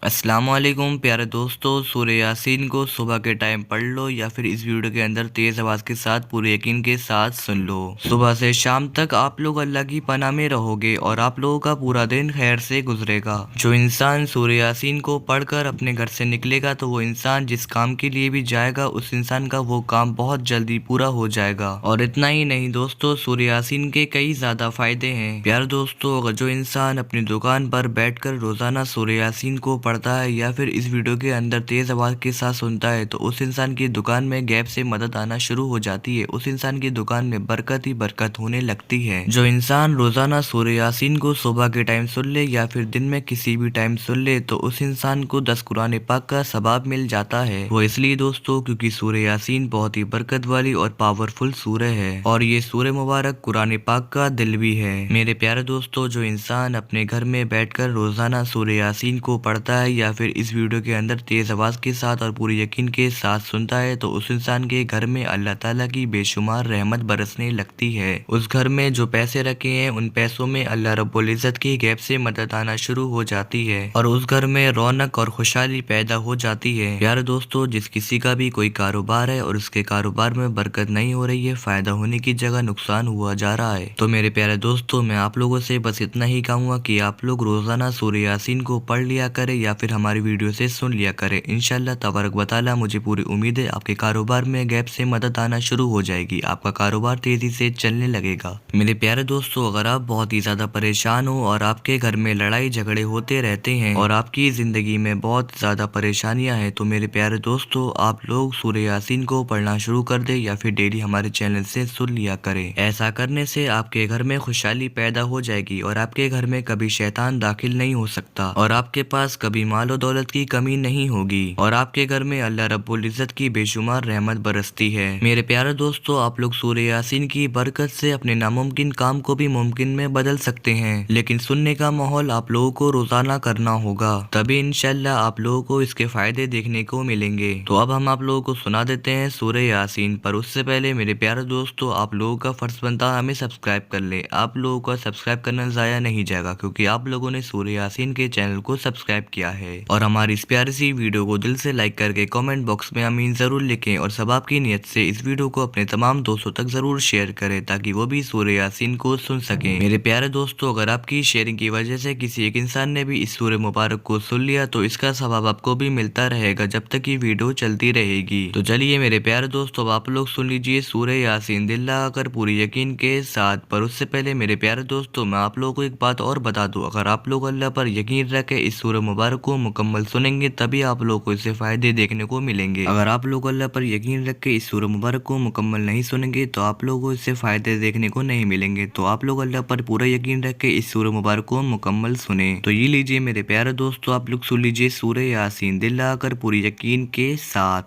अस्सलाम वालेकुम प्यारे दोस्तों, सूरह यासीन को सुबह के टाइम पढ़ लो या फिर इस वीडियो के अंदर तेज़ आवाज़ के साथ पूरे यकीन के साथ सुन लो। सुबह से शाम तक आप लोग अल्लाह की पनाह में रहोगे और आप लोगों का पूरा दिन खैर से गुजरेगा। जो इंसान सूरह यासीन को पढ़कर अपने घर से निकलेगा तो वो इंसान जिस काम के लिए भी जाएगा उस इंसान का वो काम बहुत जल्दी पूरा हो जाएगा। और इतना ही नहीं दोस्तों, सूरह यासीन के कई ज़्यादा फ़ायदे हैं। प्यारे दोस्तों, अगर जो इंसान अपनी दुकान पर बैठकर रोज़ाना सूरह यासीन को पढ़ता है या फिर इस वीडियो के अंदर तेज़ आवाज़ के साथ सुनता है तो उस इंसान की दुकान में गैप से मदद आना शुरू हो जाती है। उस इंसान की दुकान में बरकत ही बरकत होने लगती है। जो इंसान रोज़ाना सूरह यासीन को सुबह के टाइम सुन ले या फिर दिन में किसी भी टाइम सुन ले तो उस इंसान को 10 कुरान पाक का सवाब मिल जाता है। वो इसलिए दोस्तों क्योंकि सूरह यासीन बहुत ही बरकत वाली और पावरफुल सूरह है और ये सूरह मुबारक कुरान पाक का दिल भी है। मेरे प्यारे दोस्तों, जो इंसान अपने घर में बैठकर रोज़ाना सूरह यासीन को पढ़ता है या फिर इस वीडियो के अंदर तेज़ आवाज़ के साथ और पूरे यकीन के साथ सुनता है तो उस इंसान के घर में अल्लाह ताला की बेशुमार रहमत बरसने लगती है। उस घर में जो पैसे रखे हैं उन पैसों में अल्लाह रब्बुल इज़्ज़त की गैब से मदद आना शुरू हो जाती है और उस घर में रौनक और खुशहाली पैदा हो जाती है। प्यारे दोस्तों, जिस किसी का भी कोई कारोबार है और उसके कारोबार में बरकत नहीं हो रही है, फ़ायदा होने की जगह नुकसान हुआ जा रहा है, तो मेरे प्यारे दोस्तों मैं आप लोगों से बस इतना ही कहूँगा कि आप लोग रोज़ाना सूरह यासीन को पढ़ लिया करें या फिर हमारी वीडियो से सुन लिया करें। इंशाल्लाह तबारक व तआला मुझे पूरी उम्मीद है आपके कारोबार में गैप से मदद आना शुरू हो जाएगी, आपका कारोबार तेज़ी से चलने लगेगा। मेरे प्यारे दोस्तों, अगर आप बहुत ही ज़्यादा परेशान हो और आपके घर में लड़ाई झगड़े होते रहते हैं और आपकी ज़िंदगी में बहुत ज़्यादा परेशानियाँ हैं तो मेरे प्यारे दोस्तों आप लोग सूरह यासीन को पढ़ना शुरू कर दें या फिर डेली हमारे चैनल से सुन लिया करें। ऐसा करने से आपके घर में खुशहाली पैदा हो जाएगी और आपके घर में कभी शैतान दाखिल नहीं हो सकता और आपके पास कभी मालो दौलत की कमी नहीं होगी और आपके घर में अल्लाह रब्बुल इज़्ज़त की बेशुमार रहमत बरसती है। मेरे प्यारे दोस्तों, आप लोग सूरह यासीन की बरकत से अपने नामुमकिन काम को भी मुमकिन में बदल सकते हैं, लेकिन सुनने का माहौल आप लोगों को रोजाना करना होगा, तभी इंशाल्लाह आप लोगों को इसके फायदे देखने को मिलेंगे। तो अब हम आप लोगों को सुना देते हैं सूरह यासीन, पर उससे पहले मेरे प्यारे दोस्तों आप लोगों का फर्ज बनता है हमें सब्सक्राइब कर ले। आप लोगों का सब्सक्राइब करना जाया नहीं जाएगा क्योंकि आप लोगों ने सूरह यासीन के चैनल को सब्सक्राइब किया है और हमारी इस प्यारी सी वीडियो को दिल से लाइक करके कमेंट बॉक्स में आमीन जरूर लिखें और सब आपकी नियत से इस वीडियो को अपने तमाम दोस्तों तक जरूर शेयर करें ताकि वो भी सूरह यासीन को सुन सकें। मेरे प्यारे दोस्तों, अगर आपकी शेयरिंग की वजह से किसी एक इंसान ने भी इस सूरह मुबारक को सुन लिया तो इसका सवाब आपको भी मिलता रहेगा जब तक ये वीडियो चलती रहेगी। तो चलिए मेरे प्यारे दोस्तों आप लोग सुन लीजिए सूरह यासीन दिल लगाकर पूरी यकीन के साथ। पर उससे पहले मेरे प्यारे दोस्तों मैं आप लोगों को एक बात और बता दूं, अगर आप लोग अल्लाह पर यकीन रख के इस सूरह मुबारक को मुकम्मल सुनेंगे तभी आप लोगों को इससे फायदे देखने को मिलेंगे। अगर आप लोग अल्लाह पर यकीन रख के इस सूरह मुबारक को मुकम्मल नहीं सुनेंगे तो आप लोगों को इससे फायदे देखने को नहीं मिलेंगे। तो आप लोग अल्लाह पर पूरा यकीन रख के इस सूरह मुबारक को मुकम्मल सुने। तो ये लीजिए मेरे प्यारे दोस्तों आप लोग सुन लीजिए सूरह यासीन दिल लगाकर पूरी यकीन के साथ।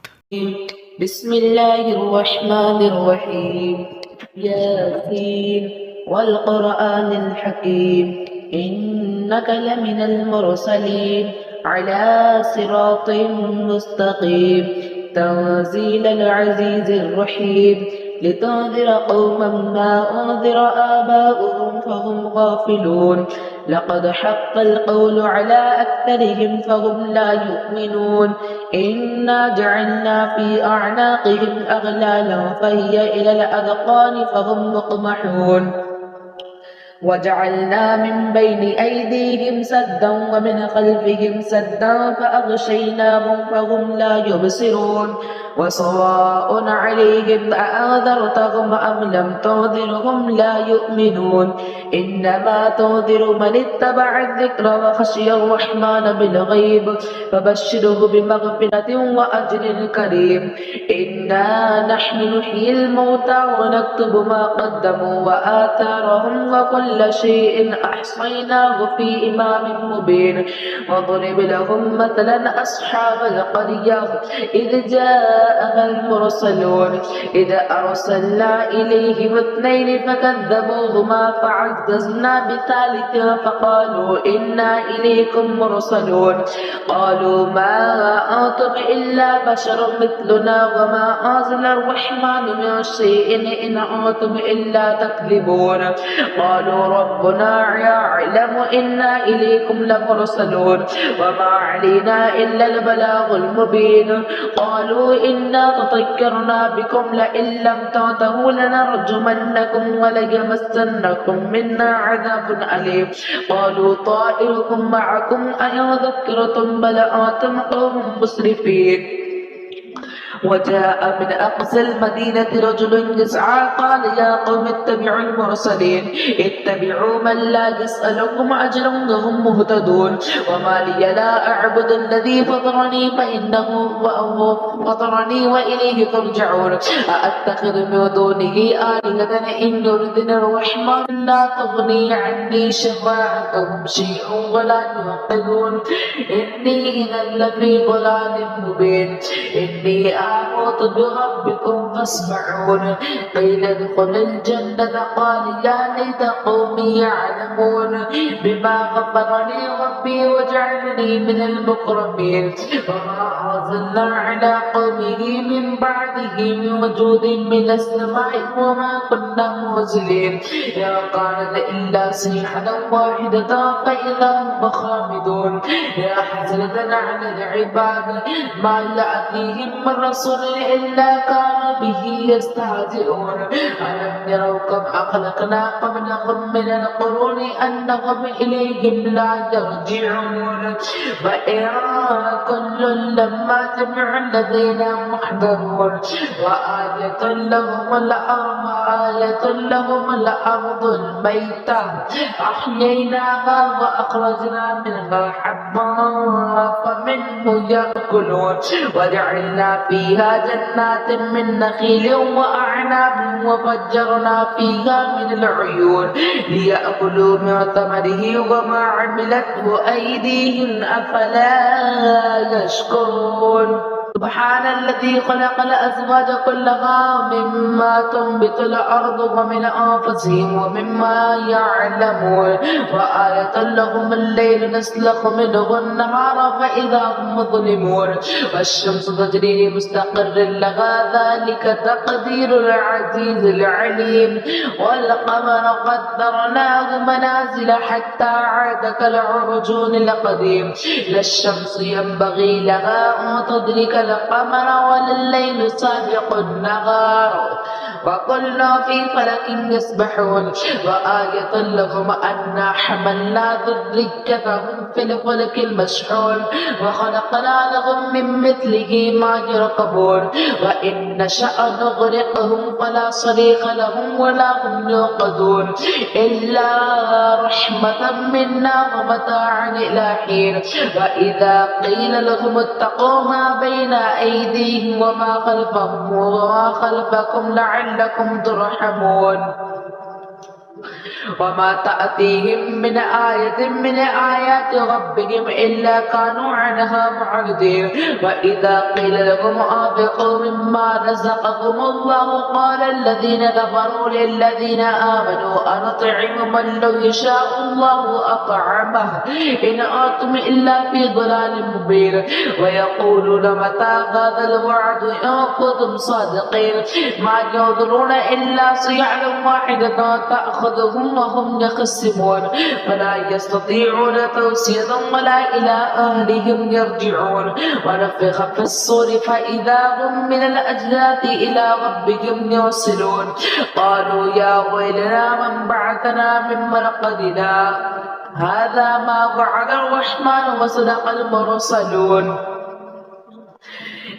बिस्मिल्लाहिर्रहमानिर्रहीम यासीन वल क़ुरआनिल हकीम इन्नका लमिनल मुरसलीन अला सिरातिम मुस्तक़ीम तंज़ीलल अज़ीज़िर रहीम लितुन्ज़िरा क़ौमन मा उन्ज़िरा आबाउहुम फ़हुम गाफ़िलून लक़द हक़्क़ल क़ौलु अला अक्सरिहिम फ़हुम ला युमिनून इन्ना जअलना फ़ी अअनाक़िहिम अग़लालन फ़हिय इलल अज़क़ानि फ़हुम मुक़महून वजअलना मिन बैनि ऐदीहिम सद्दन वमिन ख़ल्फ़िहिम सद्दन फ़अग़शयनाहुम फ़हुम ला युबसिरून वसवाअन अलैहिम अअन्ज़रतहुम अम लम तुन्ज़िरहुम ला युमिनून इन्नमा तुन्ज़िरु मन इत्तबअ अज़्ज़िक्र वख़शिय अर्रहमान बिलग़ैब फबश्शिरहु बिमग़फ़िरतिन वअज्रिन करीम इन्ना नहनु नुह्यिल मौता वनक्तुबु मा क़द्दमू वआथारहुम वकुल्ल शैइन अहसयनाहु फ़ी इमामिन मुबीन वضرب لهم مثلا أصحاب القرية إذ جاءها المرسلون إذ أرسلنا إليهم اثنين فكذبوهما فعززنا بثالث فقالوا إنا إليكم مرسلون قالوا ما أنتم إلا بشر مثلنا وما أنزل الرحمن من شيء إن أنتم إلا تكذبون قالوا ربنا يعلم إنا إليكم لمرسلون وما علينا إلا البلاغ المبين قالوا إنا تطيرنا بكم لئن لم تنتهوا لنرجمنكم وليمسنكم منا عذاب أليم قالوا طائركم معكم أئن ذكرتم بل أنتم قوم مسرفين وجاء من أقصى المدينة رجل يسعى قال يا قوم اتبعوا المرسلين اتبعوا من لا يسألكم أجرا وهم مهتدون وما لي لا أعبد الذي فطرني فإنه فطرني وإليه ترجعون أأتخذ من دونه آلهة إن يردني الرحمن لا تغني عني شفاعتهم شيئا ولا ينقذون إني إذا لفي ضلال مبين إني آمنت بربكم فاسمعون قيل ادخل الجنة قال يا ليت قومي يعلمون بما غفر لي ربي وجعلني من المكرمين وما أرسلنا على قومه من بعده من وجود من السماء وما كنا مرسلين يا كانت إلا صيحة واحدة فإذا هم خامدون يا حسرة على العباد ما يأتيهم من رسول إلا كانوا به يستهزئون ألم يروا كم أخلقنا قبلهم من القرون أنهم إليهم لا يرجعون وإن كل لما جميع الذين محضرون وآية لهم الأرض الميتة أحييناها وأخرجنا منها حبا فمنه يأكلون وجعلنا فيها جنات من نخيل وأعناب وفجرنا فيها من العيون ليأكلوا من ثمره وما عملته أيديهم أفلا يشكرون سبحان الذي خلق الأزواج كلها مما تنبت الأرض ومن أنفسهم ومما يعلمون وآية لهم الليل نسلخ منه النهار فإذا هم مظلمون والشمس تجري لمستقر لها ذلك تقدير العزيز العليم والقمر قدرناه منازل حتى عاد كالعرجون القديم لا الشمس ينبغي لها أن تدرك القمر ولا الليل سابق النهار وكل في فلك يسبحون وآية لهم أنا حملنا ذريتهم في الفلك المشحون وخلقنا لهم من مثله ما يركبون وإن نشأ نغرقهم فلا صريخ لهم ولا هم يوقظون إلا رحمة منا ومتاعا إلى حين وإذا قيل لهم اتقوا ما بين أيديهم وما خلفهم وما خلفكم لعلكم ترحمون وما تأتيهم من آية من آيات ربهم إلا كانوا عنها معرضين وإذا قيل لهم أنفقوا مما رزقكم الله قال الذين كفروا للذين آمنوا أنطعم من لو يشاء الله أطعمه إن أنتم إلا في ضلال مبين ويقولون متى هذا الوعد إن كنتم صادقين ما ينظرون إلا صيحة واحدة تأخذهم وهم يخصمون فلا يستطيعون توصية ولا إلى أهلهم يرجعون ونفخ في الصور فإذا هم من الأجداث إلى ربهم يوصلون قالوا يا ويلنا من بعثنا من مرقدنا هذا ما وعد الرحمن وصدق المرسلون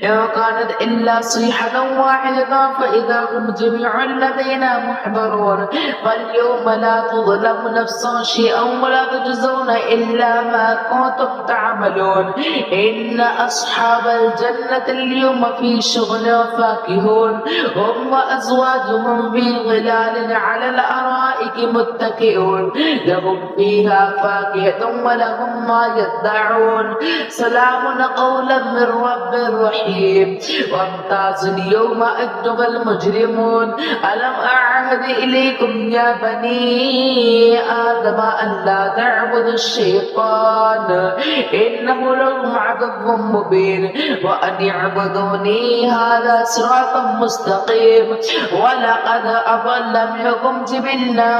إن كانت إلا صيحة واحدة فإذا هم جميع لدينا محضرون فاليوم لا تظلم نفس شيئا ولا تجزون إلا ما كنتم تعملون إن أصحاب الجنة اليوم في شغل فاكهون هم وأزواجهم في ظلال على الأرائك متكئون لهم فيها فاكهة ولهم ما يدعون سلام قولا من رب رحيم الرحيم وامتازوا اليوم أيها المجرمون ألم أعهد إليكم يا بني آدم أن لا تعبدوا الشيطان إنه لكم عدو مبين وأن اعبدوني هذا صراط مستقيم ولقد أضل منكم جبلا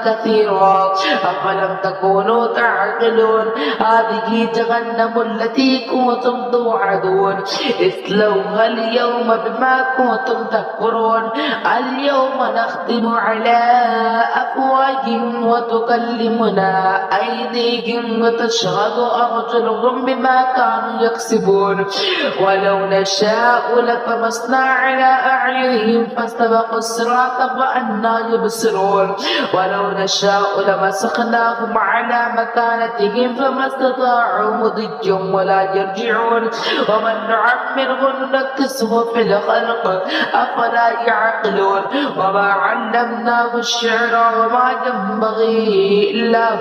كثيرا أفلم تكونوا تعقلون هذه جهنم التي كنتم توعدون اصلوها اليوم بما كنتم تكفرون اليوم نختم على أفواههم وتكلمنا أيديهم وتشهد أرجلهم بما كانوا يكسبون ولو نشاء لطمسنا على أعينهم فاستبقوا الصراط فأنى يبصرون ولو نشاء لمسخناهم على مكانتهم فما استطاعوا مضيا ولا يرجعون ومن نعمره ننكسه في الخلق أفلا يعقلون وما علمناه الشعر وما ينبغي له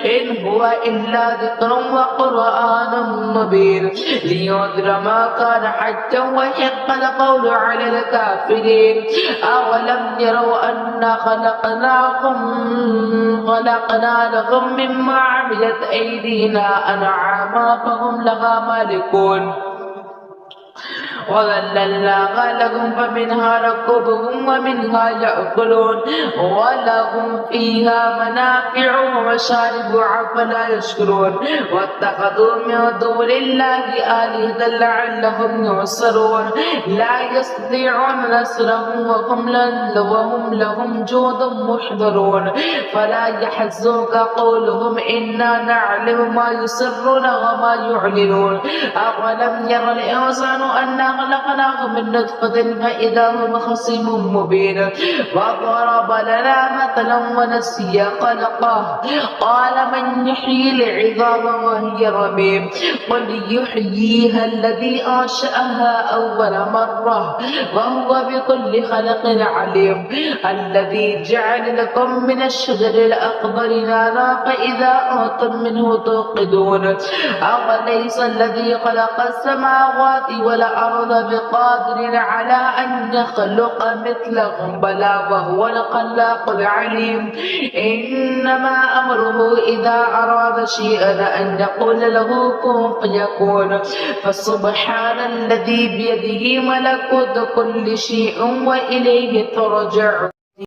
إن هو إلا ذكر وقرآن مبين لينذر ما كان حجا ويحق القول على الكافرين أولم يروا أنا خلقنا لهم مما عملت أيدينا أنعاما فهم لها مالكون وذللناها لهم فمنها ركوبهم ومنها يأكلون ولهم فيها منافع ومشارب أفلا يشكرون واتخذوا من دون الله آلهة لعلهم ينصرون لا يستطيعون نصرهم وهم لهم جند محضرون فلا يحزنك قولهم إنا نعلم ما يسرون وما يعلنون أولم ير الإنسان أنا خلقناه من نطفة فإذا هو خصيم مبين وضرب لنا مثلا ونسي خلقه قال من يحيي العظام وهي رميم قل يحييها الذي أنشأها أول مرة وهو بكل خلق عليم الذي جعل لكم من الشجر الأخضر نارا فإذا أنتم منه توقدون أوليس الذي خلق السماوات والأرض بقادر على أن يخلق مثلهم بلى وهو الخلاق العليم إنما أمره إذا أراد شيئا أن يقول له كن فيكون فسبحان الذي بيده ملكوت كل شيء وإليه ترجعون